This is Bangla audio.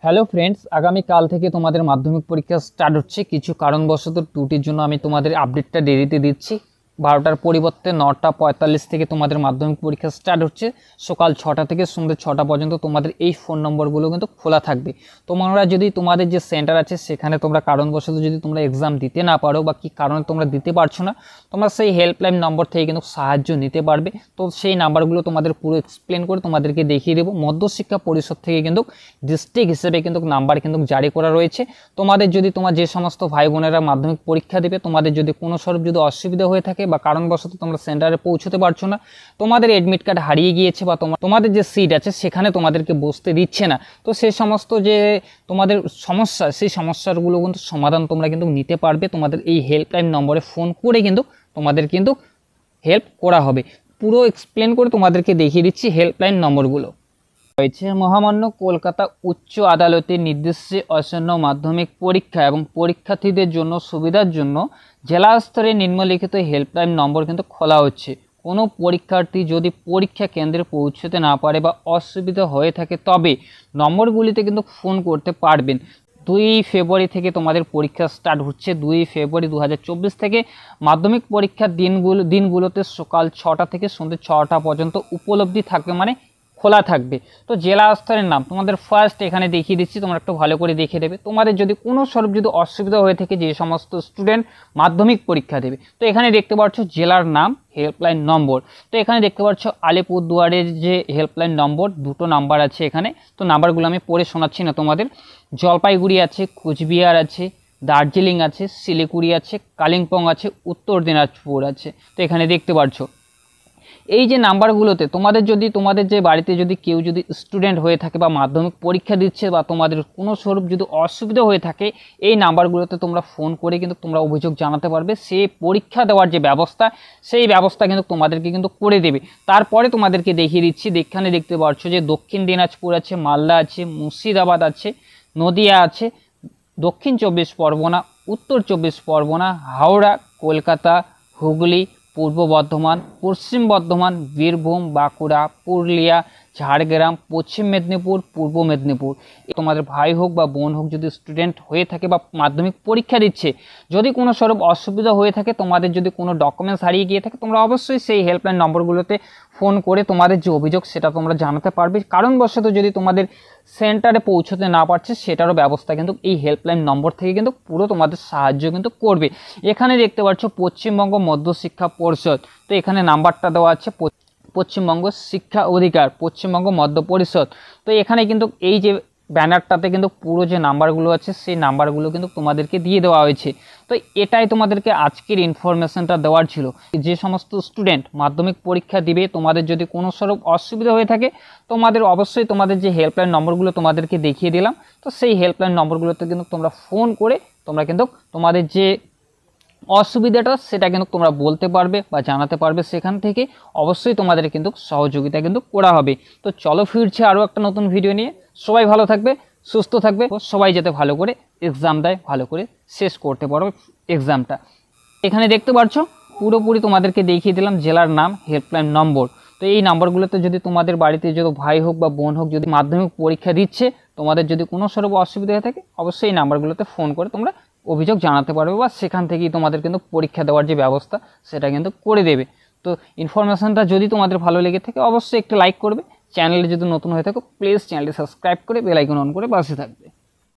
হ্যালো ফ্রেন্ডস, আগামীকাল থেকে তোমাদের মাধ্যমিক পরীক্ষা স্টার্ট হচ্ছে। কিছু কারণবশত ত্রুটির জন্য আমি তোমাদের আপডেটটা দেরিতে দিচ্ছি। 12টার পরিবর্তে 9টা 45 থেকে তোমাদের মাধ্যমিক পরীক্ষা স্টার্ট হচ্ছে। সকাল 6টা থেকে সন্ধ্যে 6টা পর্যন্ত তোমাদের এই ফোন নম্বরগুলো কিন্তু খোলা থাকবে। তোমরা যদি তোমাদের যে সেন্টার আছে সেখানে তোমরা কারণবশত যদি তোমরা এক্সাম দিতে না পারো বা কী কারণে তোমরা দিতে পারছো না, তোমরা সেই হেল্পলাইন নম্বর থেকে কিন্তু সাহায্য নিতে পারবে। তো সেই নাম্বারগুলো তোমাদের পুরো এক্সপ্লেন করে তোমাদেরকে দেখিয়ে দেবো। মধ্যশিক্ষা পরিষদ থেকে কিন্তু ডিস্ট্রিক্ট হিসেবে কিন্তু নাম্বার কিন্তু জারি করা রয়েছে। তোমাদের যদি তোমার যে সমস্ত ভাই বোনেরা মাধ্যমিক পরীক্ষা দেবে, তোমাদের যদি কোনো স্বরূপ যদি অসুবিধা হয়ে থাকে বা কারণবশত তোমরা সেন্টারে পৌঁছতে পারছো না, তোমাদের অ্যাডমিট কার্ড হারিয়ে গিয়েছে বা তোমাদের যে সিট আছে সেখানে তোমাদেরকে বসতে দিচ্ছে না, তো সেই সমস্ত যে তোমাদের সমস্যা, সেই সমস্যাগুলো কিন্তু সমাধান তোমরা কিন্তু নিতে পারবে। তোমাদের এই হেল্পলাইন নম্বরে ফোন করে কিন্তু তোমাদের কিন্তু হেল্প করা হবে। পুরো এক্সপ্লেন করে তোমাদেরকে দেখিয়ে দিচ্ছি হেল্পলাইন নম্বরগুলো। রয়েছে মহামান্য কলকাতা উচ্চ আদালতের নির্দেশে আসন্ন মাধ্যমিক পরীক্ষা এবং পরীক্ষার্থীদের জন্য সুবিধার জন্য জেলা স্তরে নিম্নলিখিত হেল্পলাইন নম্বর কিন্তু খোলা হচ্ছে। কোনো পরীক্ষার্থী যদি পরীক্ষা কেন্দ্রে পৌঁছতে না পারে বা অসুবিধা হয়ে থাকে তবে নম্বরগুলিতে কিন্তু ফোন করতে পারবেন। 2 ফেব্রুয়ারি থেকে তোমাদের পরীক্ষা স্টার্ট হচ্ছে। 2 ফেব্রুয়ারি 2024 থেকে মাধ্যমিক পরীক্ষার দিনগুলোতে সকাল 6টা থেকে সন্ধ্যে 6টা পর্যন্ত উপলব্ধি থাকবে, মানে খোলা থাকবে। তো জেলা স্তরের নাম তোমাদের ফার্স্ট এখানে দেখিয়ে দিচ্ছি, তোমরা একটু ভালো করে দেখে দেবে। তোমাদের যদি কোনো স্বরূপ যদি অসুবিধা হয়ে থাকে, যে সমস্ত স্টুডেন্ট মাধ্যমিক পরীক্ষা দেবে, তো এখানে দেখতে পাচ্ছ জেলার নাম, হেল্পলাইন নম্বর। তো এখানে দেখতে পাচ্ছ আলিপুরদুয়ারের যে হেল্পলাইন নম্বর, দুটো নাম্বার আছে এখানে। তো নাম্বারগুলো আমি পড়ে শোনাচ্ছি না তোমাদের। জলপাইগুড়ি আছে, কোচবিহার আছে, দার্জিলিং আছে, শিলিগুড়ি আছে, কালিম্পং আছে, উত্তর দিনাজপুর আছে। তো এখানে দেখতে পাচ্ছ এই যে নাম্বারগুলোতে তোমাদের যদি তোমাদের যে বাড়িতে যদি কেউ যদি স্টুডেন্ট হয়ে থাকে বা মাধ্যমিক পরীক্ষা দিচ্ছে বা তোমাদের কোনো স্বরূপ যদি অসুবিধা হয়ে থাকে, এই নাম্বারগুলোতে তোমরা ফোন করে কিন্তু তোমরা অভিযোগ জানাতে পারবে। সেই পরীক্ষা দেওয়ার যে ব্যবস্থা, সেই ব্যবস্থা কিন্তু তোমাদেরকে কিন্তু করে দেবে। তারপরে তোমাদেরকে দেখিয়ে দিচ্ছি, এখানে দেখতে পাচ্ছ যে দক্ষিণ দিনাজপুর আছে, মালদা আছে, মুর্শিদাবাদ আছে, নদিয়া আছে, দক্ষিণ 24 পরগনা, উত্তর 24 পরগনা, হাওড়া, কলকাতা, হুগলি, পূর্ব বর্ধমান, পশ্চিম বর্ধমান, বীরভূম, বাঁকুড়া, পুরুলিয়া, ঝাড়গ্রাম, পশ্চিম মেদিনীপুর, পূর্ব মেদিনীপুর। তোমাদের ভাই হোক বা বোন হোক যদি স্টুডেন্ট হয়ে থাকে বা মাধ্যমিক পরীক্ষা দিচ্ছে, যদি কোনো স্বরূপ অসুবিধা হয়ে থাকে, তোমাদের যদি কোনো ডকুমেন্টস হারিয়ে গিয়ে থাকে, তোমরা অবশ্যই সেই হেল্পলাইন নম্বরগুলোতে ফোন করে তোমাদের যে অভিযোগ সেটা তোমরা জানাতে পারবে। কারণবশত যদি তোমাদের সেন্টারে পৌঁছতে না পারছে, সেটারও ব্যবস্থা কিন্তু এই হেল্পলাইন নম্বর থেকে কিন্তু পুরো তোমাদের সাহায্য কিন্তু করবে। এখানে দেখতে পাচ্ছ পশ্চিমবঙ্গ মধ্যশিক্ষা পরিষদ, তো এখানে নাম্বারটা দেওয়া আছে পশ্চিমবঙ্গ শিক্ষা অধিকার, পশ্চিমবঙ্গ মধ্য পরিষদ। তো এখানে কিন্তু এই যে ব্যানারটাতে কিন্তু পুরো যে নাম্বারগুলো আছে সেই নাম্বারগুলো কিন্তু তোমাদেরকে দিয়ে দেওয়া হয়েছে। তো এটাই তোমাদেরকে আজকের ইনফরমেশনটা দেওয়ার ছিল। যে সমস্ত স্টুডেন্ট মাধ্যমিক পরীক্ষা দিবে, তোমাদের যদি কোনো স্বরূপ অসুবিধা হয়ে থাকে, তোমাদের অবশ্যই তোমাদের যে হেল্পলাইন নম্বরগুলো তোমাদেরকে দেখিয়ে দিলাম, তো সেই হেল্পলাইন নম্বরগুলোতে কিন্তু তোমরা ফোন করে তোমরা কিন্তু তোমাদের যে অসুবিধাটা সেটা কিন্তু তোমরা বলতে পারবে বা জানাতে পারবে। সেখান থেকে অবশ্যই তোমাদের কিন্তু সহযোগিতা কিন্তু করা হবে। তো চলো ফিরছে আরও একটা নতুন ভিডিও নিয়ে। সবাই ভালো থাকবে, সুস্থ থাকবে, সবাই যাতে ভালো করে এক্সাম দেয়, ভালো করে শেষ করতে পারো এক্সামটা। এখানে দেখতে পাচ্ছ পুরোপুরি তোমাদেরকে দেখিয়ে দিলাম জেলার নাম, হেল্পলাইন নম্বর। তো এই নাম্বারগুলোতে যদি তোমাদের বাড়িতে যদি ভাই হোক বা বোন হোক যদি মাধ্যমিক পরীক্ষা দিচ্ছে, তোমাদের যদি কোনো স্বরূপ অসুবিধা হয়ে থাকে, অবশ্যই এই নাম্বারগুলোতে ফোন করে তোমরা অভিযোগ জানাতে পারবে বা সেখান থেকেই তোমাদের কিন্তু পরীক্ষা দেওয়ার যে ব্যবস্থা সেটা কিন্তু করে দেবে। তো ইনফরমেশনটা যদি তোমাদের ভালো লেগে থাকে, অবশ্যই একটু লাইক করবে। চ্যানেলে যদি নতুন হয়ে থাকো, প্লিজ চ্যানেলটি সাবস্ক্রাইব করে বেল আইকন অন করে পাশে থাকবে।